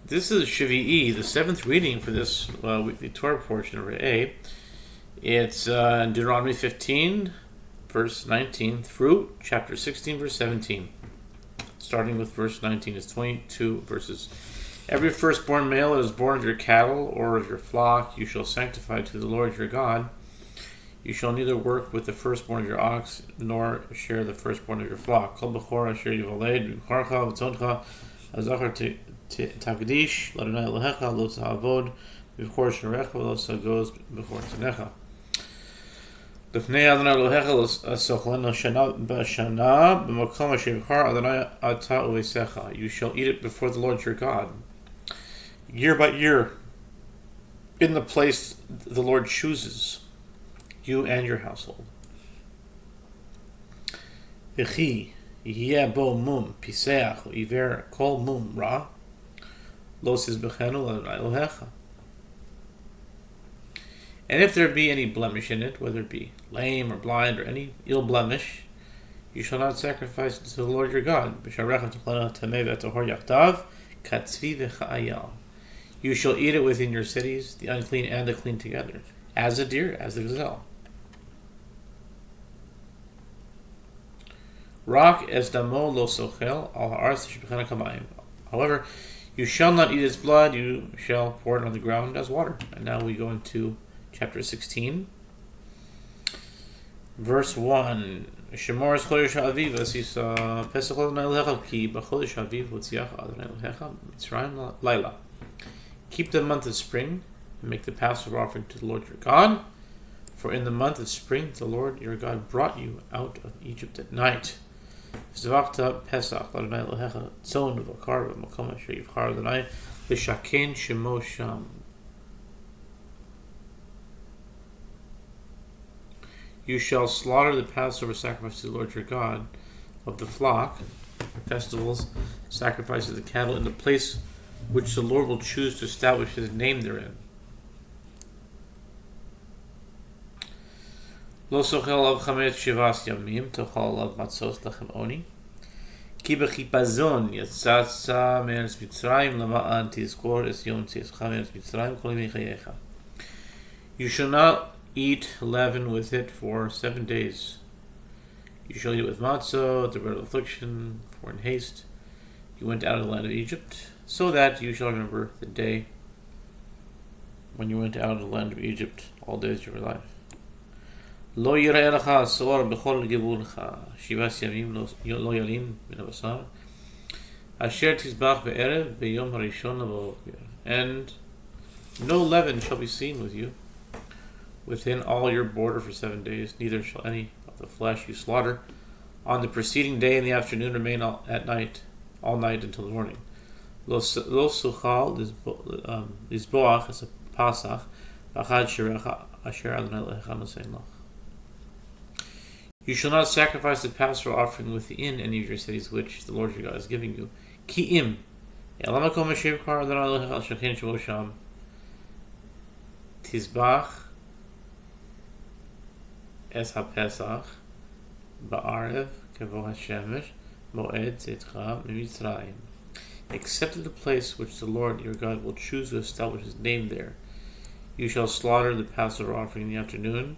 This is Shevii, the seventh reading for this weekly Torah portion of A. It's Deuteronomy 15, verse 19, through chapter 16, verse 17. Starting with verse 19, it's 22 verses. Every firstborn male that is born of your cattle or of your flock you shall sanctify to the Lord your God. You shall neither work with the firstborn of your ox, nor share the firstborn of your flock. Kol b'chor asher yivaled b'charcha v'tzoncha azachar Takdish, Ladonai Elohecha, Lo Ta'avod, B'chor Sharecha, Lo Sagos, B'chor Tzenecha. L'fnei Adonai Elohecha, Lo Sochleno Shana B'Shana, B'makom Asher Yibchar Adonai Ata Uvesecha. You shall eat it before the Lord your God, year by year, in the place the Lord chooses, you and your household. V'chi Yeh bo mum piseach u'iver kol mum ra. And if there be any blemish in it, whether it be lame or blind or any ill blemish, you shall not sacrifice it to the Lord your God. You shall eat it within your cities, the unclean and the clean together, as a deer, as the gazelle. However, you shall not eat its blood, you shall pour it on the ground as water. And now we go into chapter 16. Verse 1. Shemor es chodesh ha'aviv asisa pesach Adonai Elohecha ki b'chodesh ha'aviv hotziach Adonai Elohecha Mitzrayim laila. Keep the month of spring and make the Passover offering to the Lord your God. For in the month of spring the Lord your God brought you out of Egypt at night. Zvachta Pesach Adonai Elohecha Tzon v'Bakar v'Makom Asher Yibchar Adonai L'Shaken Shemo Sham. You shall slaughter the Passover sacrifice to the Lord your God of the flock, festivals, sacrifice of the cattle, in the place which the Lord will choose to establish His name therein. Lo sochel av chametz shivas yamim tochal av matzos lachem oni. Ki b'chipazon yatzatza me'eretz Mitzrayim lama'an tizkor es yom tzischa me'eretz Mitzrayim kol yemei chayecha. You shall not eat leaven with it for 7 days. You shall eat with matzah, the bread of affliction, for in haste you went out of the land of Egypt, so that you shall remember the day when you went out of the land of Egypt all days of your life. Lo yireh lecha asor b'chol gevulcha, shivas yamim lo yalim min habasar, asher tizbach be'erev b'yom harishon b'boker. And no leaven shall be seen with you within all your border for 7 days, neither shall any of the flesh you slaughter on the preceding day in the afternoon remain all night until the morning. Lo suchal lizboach es pasach v'achad shirecha asher Adonai Elohecha nosein lach. You shall not sacrifice the Passover offering within any of your cities which the Lord your God is giving you. Ki'im elamakom asher yibchar Adonai Elohecha shaken shemo sham tizbach es ha-pesach ba'arev kevo ha-shemesh moed zetcha mitzrayim. Except at the place which the Lord your God will choose to establish His name there. You shall slaughter the Passover offering in the afternoon,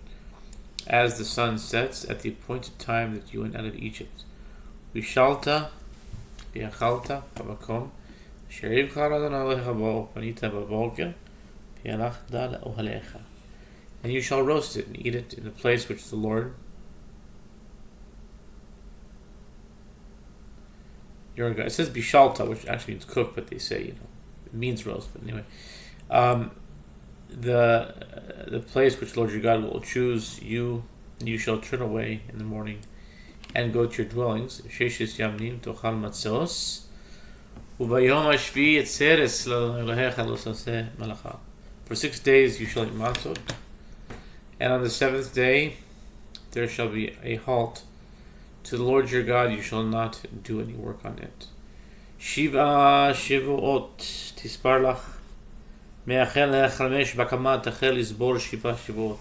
as the sun sets, at the appointed time that you went out of Egypt. Vishalta v'achalta ha'makom asher yibchar Adonai Elohecha bo panita b'boker v'yalachta le'ohalecha. And you shall roast it and eat it in the place which the Lord your God. It says bishalta, which actually means cook, but they say, it means roast. But anyway, the place which the Lord your God will choose you, and you shall turn away in the morning and go to your dwellings. Sheshis yamnim tochal matzos uvayom hashvi etzeres l'Elohecha lo taseh malacha. For 6 days you shall eat matzot, and on the 7th day there shall be a halt. To the Lord your God you shall not do any work on it. Shiva shivuot tispar lach me'achel le'chamesh bakamat achel izbor shiva shivuot.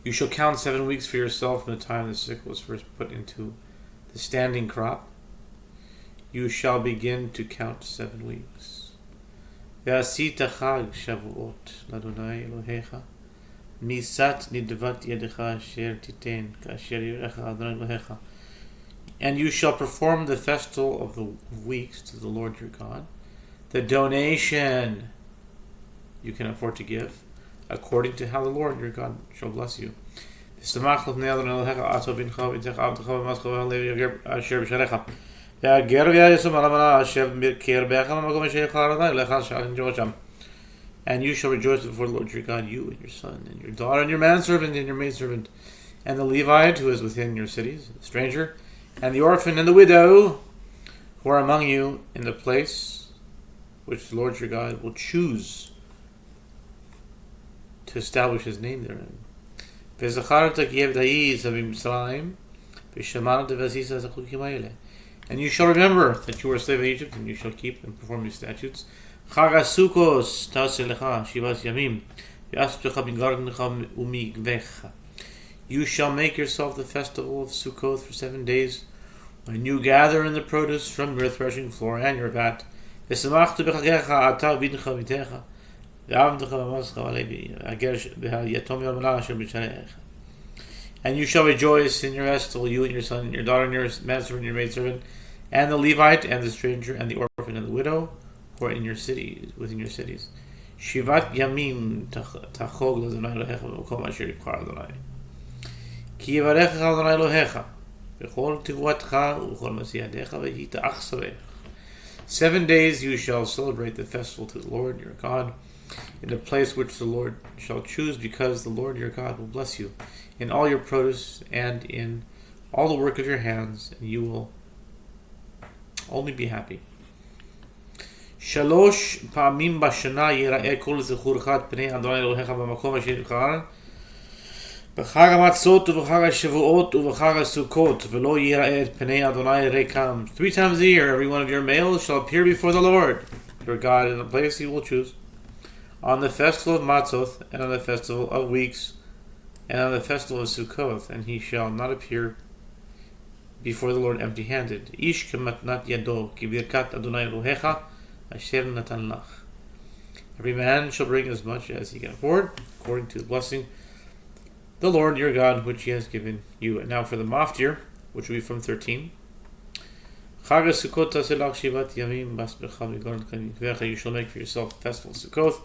You shall count 7 weeks for yourself from the time the sickle was first put into the standing crop. you shall begin to count 7 weeks. Ve'asita chag Shavuot l'Adonai Elohecha misat nidvat yedecha asher titen ka'asher yirecha Adonai Elohecha. And you shall perform the festival of the weeks to the Lord your God, the donation you can afford to give, according to how the Lord your God shall bless you. And you shall rejoice before the Lord your God, you and your son, and your daughter, and your manservant, and your maidservant, and the Levite who is within your cities, the stranger, and the orphan, and the widow, who are among you in the place which the Lord your God will choose to establish his name therein. And you shall remember that you were a slave in Egypt, and you shall keep and perform these statutes. You shall make yourself the festival of Sukkot for 7 days, when you gather in the produce from your threshing floor and your vat. And you shall rejoice in your festival, you and your son, and your daughter, and your manservant, and your maidservant, and the Levite, and the stranger, and the orphan, and the widow, who are in your cities, within your cities. Shivat yamim tachog l'Adonai Elohecha b'makom asher yibchar Adonai. Ki yivarecha Adonai Elohecha b'chol tivuatcha u'chol masiyadecha v'yita'ach sarech. 7 days you shall celebrate the festival to the Lord your God, in the place which the Lord shall choose, because the Lord your God will bless you in all your produce and in all the work of your hands, and you will only be happy. 3 פעמים בשנה ייראה כל זכור אחד פני אדוני אלוהיך במקום אשר יבחר, בחג המצות ובחג השבועות ובחג הסוכות, ולא ייראה את פני אדוני ריקם. 3 times a year every one of your males shall appear before the Lord your God in the place he will choose, on the festival of Matzoth, and on the festival of weeks, and on the festival of Sukkot, and he shall not appear before the Lord empty-handed. Ish kematnat yado ki birkat Adonai Elohecha asher natan lach. Every man shall bring as much as he can afford, according to the blessing the Lord your God which he has given you. And now for the Maftir, which will be from 13. Chag Sukkot taselach shivat yamim bas becha migard kanitvecha. You shall make for yourself a festival of Sukkot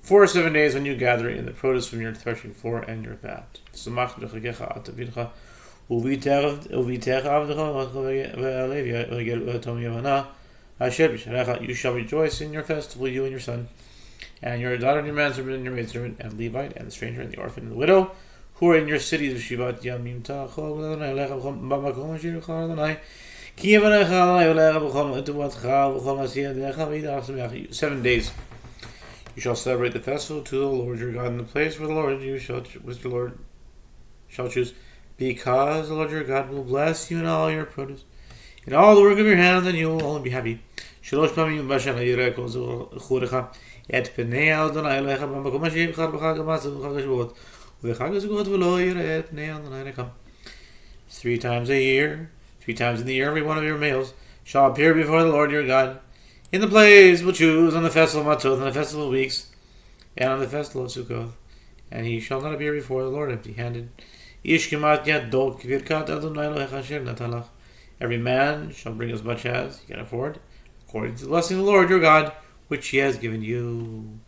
for 7 days, when you gather in the produce from your threshing floor and your vat. Sumach bechagecha atavincha uvitecha avdecha ve'alevi v'gel tom yavana asher b'sharecha. You shall rejoice in your festival, you and your son, and your daughter, and your manservant, and your maidservant, and Levite, and the stranger, and the orphan, and the widow, who are in your cities. Shivat yamim tachol l'Adonai Elohecha b'makom asher yibchar Adonai. Ki yivarecha Adonai Elohecha b'chol tivuatcha v'chol masiyadecha v'yita'ach sameach. 7 days you shall celebrate the festival to the Lord your God in the place where the Lord shall choose, because the Lord your God will bless you in all your produce, in all the work of your hands, and you will only be happy. 3 פעמים בשנה יראה כל זכורך את פני אדוני אלוהיך במקום אשר יבחר בחג המצות ובחג השבועות ובחג הסוכות, ולא יראה את פני אדוני ריקם. 3 times a year, 3 times in the year, every one of your males shall appear before the Lord your God in the place we'll choose, on the festival of Matzot, on the festival of weeks, and on the festival of Sukkot, and he shall not appear before the Lord empty-handed. Every man shall bring as much as he can afford, according to the blessing of the Lord your God, which he has given you.